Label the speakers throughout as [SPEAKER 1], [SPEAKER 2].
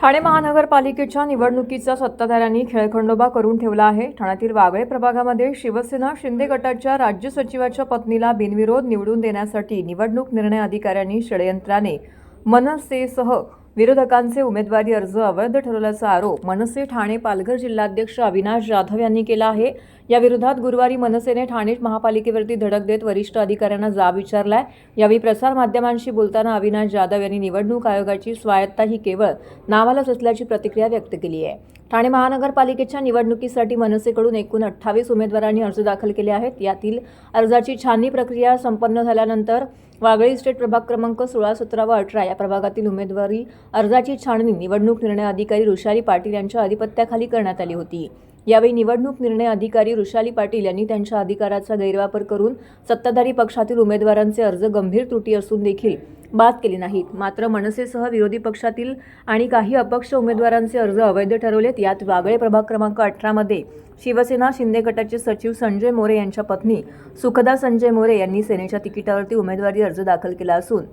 [SPEAKER 1] ठाणे महानगरपालिकेच्या निवडणुकीचा सत्ताधाऱ्यांनी खेळखंडोबा करून ठेवला आहे। ठाण्यातील वागळे प्रभागामध्ये शिवसेना शिंदे गटाच्या राज्य सचिवाच्या पत्नीला बिनविरोध निवडून देण्यासाठी निवडणूक निर्णय अधिकाऱ्यांनी षडयंत्राने मनसेसह विरोधकांचे उमेदवारी अर्ज अवैध ठरवल्याचा आरोप मनसे ठाणे पालघर जिल्हाध्यक्ष अविनाश जाधव यांनी केला आहे। या विरोधात गुरुवारी मनसेने ठाणे महापालिकेवरती धडक देत वरिष्ठ अधिकाऱ्यांना जाब विचारलाय। यावेळी प्रसार माध्यमांशी बोलताना अविनाश जाधव यांनी निवडणूक आयोगाची स्वायत्ता ही केवळ नावालाच असल्याची प्रतिक्रिया व्यक्त केली आहे। ठाणे महानगरपालिकेच्या निवडणुकीसाठी मनसेकडून एकूण 28 उमेदवारांनी अर्ज दाखल केले आहेत। यातील अर्जाची छाननी प्रक्रिया संपन्न झाल्यानंतर वागळे इस्टेट प्रभाग क्रमांक 16, 17 व 18 या प्रभागातील उमेदवारी अर्जाची छाननी निवडणूक निर्णय अधिकारी ऋषाली पाटील यांच्या अधिपत्याखाली करण्यात आली होती। यावेळी निवडणूक निर्णय अधिकारी ऋषाली पाटील यांनी त्यांच्या अधिकाराचा गैरवापर करून सत्ताधारी पक्षातील उमेदवारांचे अर्ज गंभीर त्रुटी असून देखील बाद केले नाहीत। मात्र मनसेसह विरोधी पक्षातील आणि काही अपक्ष उमेदवारांचे अर्ज अवैध ठरवलेत। यात वागळे प्रभाग क्रमांक 18 मध्ये शिवसेना शिंदे गटाचे सचिव संजय मोरे यांच्या पत्नी सुखदा संजय मोरे यांनी सेनेच्या तिकिटावरती उमेदवारी अर्ज दाखल केला असून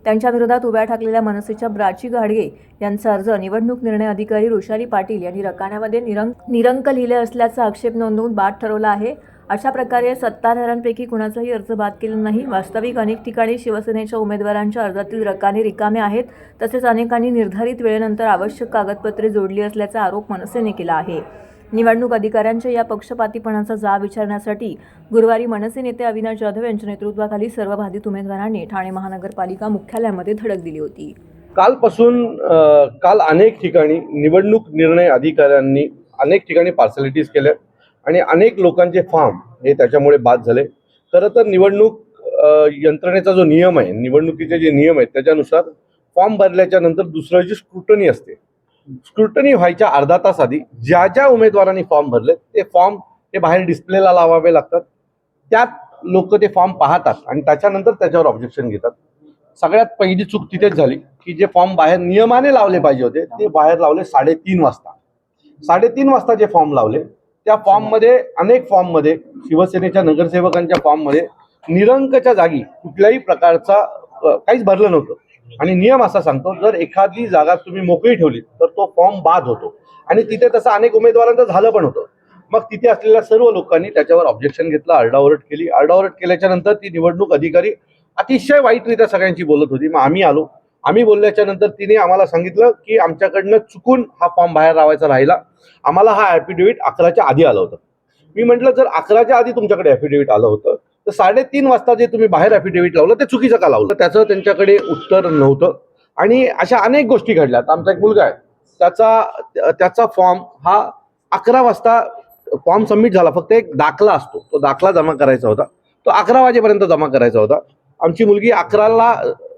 [SPEAKER 1] त्यांच्या विरोधात उभ्या ठाकलेल्या मनसेच्या प्राची घाडगे यांचा अर्ज निवडणूक निर्णय अधिकारी ऋषाली पाटील यांनी रकान्यामध्ये निरंक लिहिले असल्याचा आक्षेप नोंदवून बाद ठरवला आहे। अशा प्रकारे सत्ताधाऱ्यांपैकी कुणाचाही अर्ज बाद केला नाही। वास्तविक अनेक ठिकाणी शिवसेनेच्या उमेदवारांच्या अर्जातील रकाने रिकामे आहेत। तसेच अनेकांनी निर्धारित वेळेनंतर आवश्यक कागदपत्रे जोडली असल्याचा आरोप मनसेने केला आहे। निवडणूक अधिकाऱ्यांच्या या पक्षपातीपणाचा जाब विचारण्यासाठी गुरुवारी मनसे नेते अविनाश जाधव यांच्या नेतृत्वाखाली सर्व बाधित उमेदवारांनी ठाणे महानगरपालिका मुख्यालयामध्ये धडक दिली होती।
[SPEAKER 2] काल अनेक ठिकाणी निवडणूक निर्णय अधिकाऱ्यांनी अनेक ठिकाणी पार्सलिटीज केल्या आणि अनेक लोकांचे फॉर्म हे त्याच्यामुळे बाद झाले। खरं तर निवडणूक यंत्रणेचा जो नियम आहे, निवडणुकीचे जे नियम आहेत त्याच्यानुसार फॉर्म भरल्याच्या नंतर दुसरं जी स्क्रुटनी असते, स्क्रुटनी व्हायच्या अर्धा तास आधी ज्या ज्या उमेदवारांनी फॉर्म भरले ते फॉर्म हे बाहेर डिस्प्लेला लावावे लागतात। त्यात लोक ते फॉर्म पाहतात आणि त्याच्यानंतर त्याच्यावर ऑब्जेक्शन घेतात। सगळ्यात पहिली चूक तिथेच झाली की जे फॉर्म बाहेर नियमाने लावले पाहिजे होते ते बाहेर लावले 3:30 वाजता। 3:30 वाजता जे फॉर्म लावले त्या फॉर्ममध्ये अनेक फॉर्ममध्ये शिवसेनेच्या नगरसेवकांच्या फॉर्ममध्ये निरंकच्या जागी कुठल्याही प्रकारचा काहीच भरलं नव्हतं। आणि नियम असा सांगतो, जर एखादी जागा तुम्ही मोकळी ठेवली तर तो फॉर्म बाद होतो आणि तिथे तसं अनेक उमेदवारांचं झालं पण होतं। मग तिथे असलेल्या सर्व लोकांनी त्याच्यावर ऑब्जेक्शन घेतलं, आरडाओरड केली। आरडाओरड केल्याच्या नंतर ती निवडणूक अधिकारी अतिशय वाईटरित्या सगळ्यांची बोलत होती। मग आम्ही आलो, आम्ही बोलल्याच्या नंतर तिने आम्हाला सांगितलं की आमच्याकडनं चुकून हा फॉर्म बाहेर लावायचा राहिला, आम्हाला हा ॲफिडेव्हिट 11च्या आधी आलं होतं। मी म्हटलं जर 11च्या आधी तुमच्याकडे ॲफिडेव्हिट आलं होतं तर 3:30 वाजता जे तुम्ही बाहेर ॲफिडेव्हिट लावलं ते चुकीचं का लावलं? त्याचं त्यांच्याकडे उत्तर नव्हतं आणि अशा अनेक गोष्टी घडल्या। आमचा एक मुलगा आहे, त्याचा फॉर्म हा 11 वाजता फॉर्म सबमिट झाला, फक्त एक दाखला असतो, तो दाखला जमा करायचा होता, तो 11 वाजेपर्यंत जमा करायचा होता। आमची मुलगी 11ला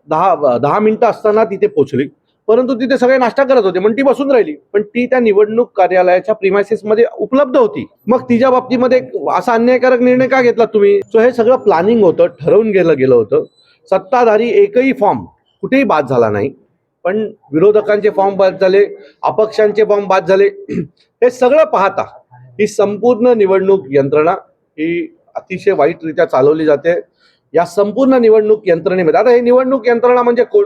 [SPEAKER 2] 10 मिनिटं असताना तिथे पोहोचली, परंतु तिथे सगळे नाश्ता करत होते म्हणून ती बसून राहिली, पण ती त्या निवडणूक कार्यालयाच्या प्रिमायसेसमध्ये उपलब्ध होती। मग तिच्या बाबतीमध्ये असा अन्यायकारक निर्णय का घेतला तुम्ही? सो हे सगळं प्लॅनिंग होतं, ठरवून गेलं होतं। सत्ताधारी एकही फॉर्म कुठेही बाद झाला नाही, पण विरोधकांचे फॉर्म बाद झाले, अपक्षांचे फॉर्म बाद झाले। हे सगळं पाहता ही संपूर्ण निवडणूक यंत्रणा ही अतिशय वाईटरित्या चालवली जाते। या संपूर्ण निवडणूक यंत्रणेमध्ये आता हे निवडणूक यंत्रणा म्हणजे कोण?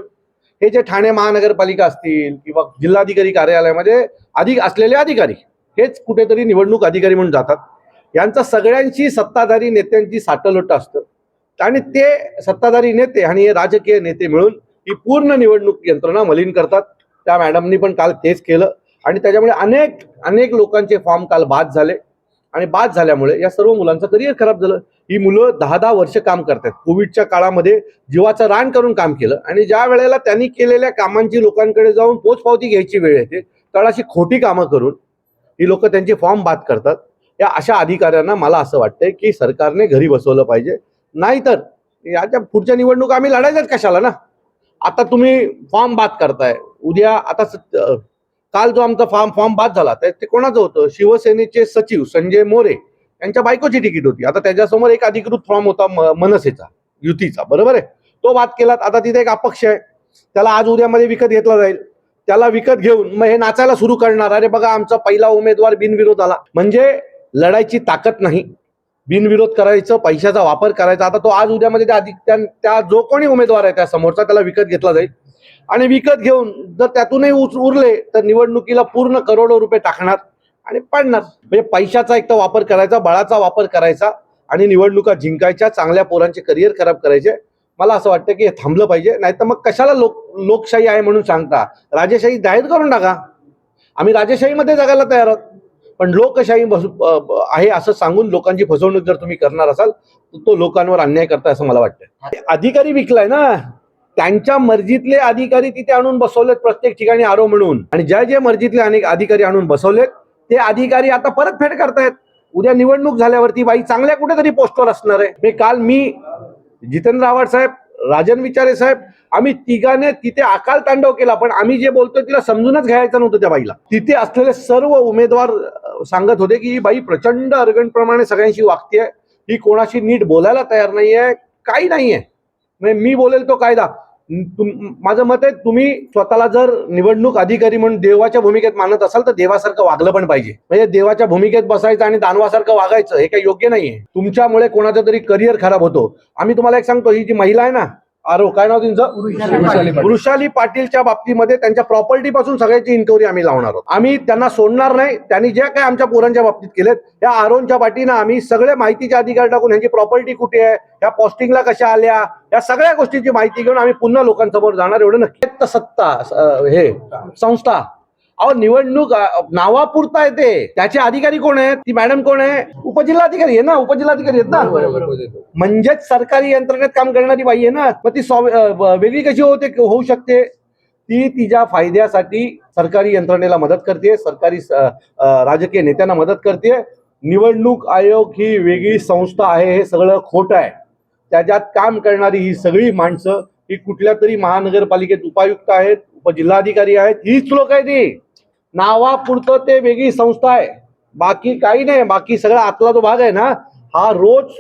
[SPEAKER 2] हे जे ठाणे महानगरपालिका असतील किंवा जिल्हाधिकारी कार्यालयामध्ये अधिक असलेले अधिकारी हेच कुठेतरी निवडणूक अधिकारी म्हणून जातात। यांचा सगळ्यांची सत्ताधारी नेत्यांची साटलोट असतं आणि ते सत्ताधारी नेते आणि हे राजकीय नेते मिळून ही पूर्ण निवडणूक यंत्रणा मलिन करतात। त्या मॅडमनी पण काल तेच केलं आणि त्याच्यामुळे अनेक लोकांचे फॉर्म काल बाद झाले आणि बाद झाल्यामुळे या सर्व मुलांचं करिअर खराब झालं। ही मुलं 10-10 वर्ष काम करतात, कोविडच्या काळामध्ये जीवाचं रान करून काम केलं आणि ज्या वेळेला त्यांनी केलेल्या कामांची लोकांकडे जाऊन पोचपावती घ्यायची वेळ येते तर अशी खोटी कामं करून ही लोक त्यांचे फॉर्म बाद करतात। या अशा अधिकाऱ्यांना मला असं वाटतंय की सरकारने घरी बसवलं पाहिजे, नाहीतर याच्या पुढच्या निवडणूक आम्ही लढायच्याच कशाला ना? आता तुम्ही फॉर्म बाद करताय, उद्या आता काल जो आमचा फॉर्म बाद झाला ते कोणाचं होतं? शिवसेनेचे सचिव संजय मोरे यांच्या बायकोची तिकीट होती। आता त्याच्यासमोर एक अधिकृत फॉर्म होता मनसेचा, युतीचा, बरोबर आहे, तो बाद केला। आता तिथे एक अपक्ष आहे, त्याला आज उद्यामध्ये विकत घेतला जाईल, त्याला विकत घेऊन मग हे नाचायला सुरू करणार, अरे बघा आमचा पहिला उमेदवार बिनविरोध आला। म्हणजे लढायची ताकद नाही, बिनविरोध करायचं, पैशाचा वापर करायचा। आता तो आज उद्यामध्ये त्या जो कोणी उमेदवार आहे त्या समोरचा त्याला विकत घेतला जाईल। आणि विकत घेऊन जर त्यातूनही उरले तर निवडणुकीला पूर्ण करोडो रुपये टाकणार आणि पाडणार. म्हणजे पैशाचा एक तर वापर करायचा, बळाचा वापर करायचा आणि निवडणुका जिंकायच्या, चांगल्या पोरांचे करिअर खराब करायचे. मला असं वाटतं की हे थांबलं पाहिजे. नाही तर मग कशाला लोकशाही आहे म्हणून सांगता, राजेशाही जाहीर करून टाका. आम्ही राजेशाहीमध्ये जगायला तयार आहोत, पण लोकशाही आहे असं सांगून लोकांची फसवणूक जर तुम्ही करणार असाल तर तो लोकांवर अन्याय करताय असं मला वाटतं. अधिकारी विकलाय ना, त्यांच्या मर्जीतले अधिकारी तिथे आणून बसवलेत प्रत्येक ठिकाणी आरो म्हणून, आणि ज्या ज्या मर्जीतले अनेक अधिकारी आणून बसवलेत ते अधिकारी आता परतफेड करतायत. उद्या निवडणूक झाल्यावरती बाई चांगल्या कुठेतरी पोस्टवर असणार आहे. काल मी जितेंद्र आव्हाड साहेब, राजन विचारे साहेब, आम्ही तिघाने तिथे अकाल तांडव केला, पण आम्ही जे बोलतोय तिला समजूनच घ्यायचं नव्हतं त्या बाईला. तिथे असलेले सर्व उमेदवार सांगत होते की ही बाई प्रचंड अर्गणप्रमाणे सगळ्यांशी वागतेय, ही कोणाशी नीट बोलायला तयार नाहीये, काही नाहीये. मी बोलेल तो कायदा. माझं मत आहे, तुम्ही स्वतःला जर निवडणूक अधिकारी म्हणून देवाच्या भूमिकेत मानत असाल तर देवासारखं वागलं पण पाहिजे. म्हणजे देवाच्या भूमिकेत बसायचं आणि दानवासारखं वागायचं हे काही योग्य नाहीये. तुमच्यामुळे कोणाचं तरी करिअर खराब होतो. आम्ही तुम्हाला एक सांगतो, ही जी महिला आहे ना आरो, काय नाव त्यांचं, वृषाली पाटीलच्या बाबतीमध्ये त्यांच्या प्रॉपर्टी पासून सगळ्याची इन्क्वायरी आम्ही लावणार आहोत. आम्ही त्यांना सोडणार नाही. त्यांनी जे काय आमच्या पोरांच्या बाबतीत केलेत या आरोनच्या पाठीनं आम्ही सगळे माहितीचे अधिकार टाकून ह्यांची प्रॉपर्टी कुठे आहे, या पोस्टिंगला कशा आल्या, या सगळ्या गोष्टींची माहिती घेऊन आम्ही पुन्हा लोकांसमोर जाणार, एवढं नक्की. सत्ता हे संस्था, अहो निवडणूक नावापुरता येते, त्याचे अधिकारी कोण आहेत, ती मॅडम कोण आहे, उपजिल्हाधिकारी आहे ना, उपजिल्हाधिकारी आहेत ना, म्हणजेच सरकारी यंत्रणेत काम करणारी बाई आहे ना. मग ती वेगळी कशी होऊ शकते? ती तिच्या फायद्यासाठी सरकारी यंत्रणेला मदत करते, सरकारी राजकीय नेत्यांना मदत करते. निवडणूक आयोग ही वेगळी संस्था आहे, हे सगळं खोटं आहे. त्याच्यात काम करणारी ही सगळी माणसं ही कुठल्या तरी महानगरपालिकेत उपायुक्त आहेत, उपजिल्हाधिकारी आहेत, हीच लोक आहेत. ती नावापुरतं ते वेगळी संस्था आहे, बाकी काही नाही. बाकी सगळा आतला जो भाग आहे ना, हा रोज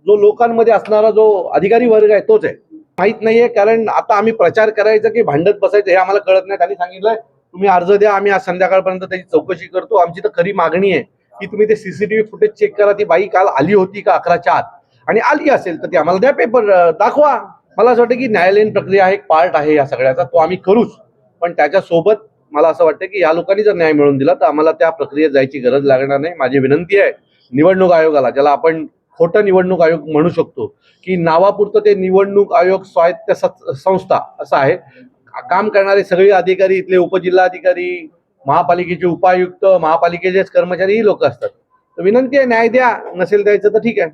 [SPEAKER 2] जो लोकांमध्ये असणारा जो अधिकारी वर्ग आहे तोच आहे. माहित नाहीये, कारण आता आम्ही प्रचार करायचं की भांडत बसायचं हे आम्हाला कळत नाही. त्यांनी सांगितलंय तुम्ही अर्ज द्या, आम्ही आज संध्याकाळपर्यंत त्याची चौकशी करतो. आमची तर खरी मागणी आहे की तुम्ही ते सीसीटीव्ही फुटेज चेक करा, ती बाई काल आली होती का 11च्या आत, आणि आली असेल तर ती आम्हाला द्या, पेपर दाखवा. मला असं वाटतं की न्यायालयीन प्रक्रिया एक पार्ट आहे या सगळ्याचा, तो आम्ही करूच. पण त्याच्यासोबत मला असं वाटतं की या लोकांनी जर न्याय मिळवून दिला तर आम्हाला त्या प्रक्रियेत जायची गरज लागणार नाही. माझी विनंती आहे निवडणूक आयोगाला, ज्याला आपण खोटं निवडणूक आयोग म्हणू शकतो, की नावापुरतं ते निवडणूक आयोग स्वायत्त संस्था असं आहे. काम करणारे सगळे अधिकारी, इथले उपजिल्हाधिकारी, महापालिकेचे उपायुक्त, महापालिकेचेच कर्मचारी ही लोक असतात. तर विनंती आहे, न्याय द्या. नसेल द्यायचं तर ठीक आहे.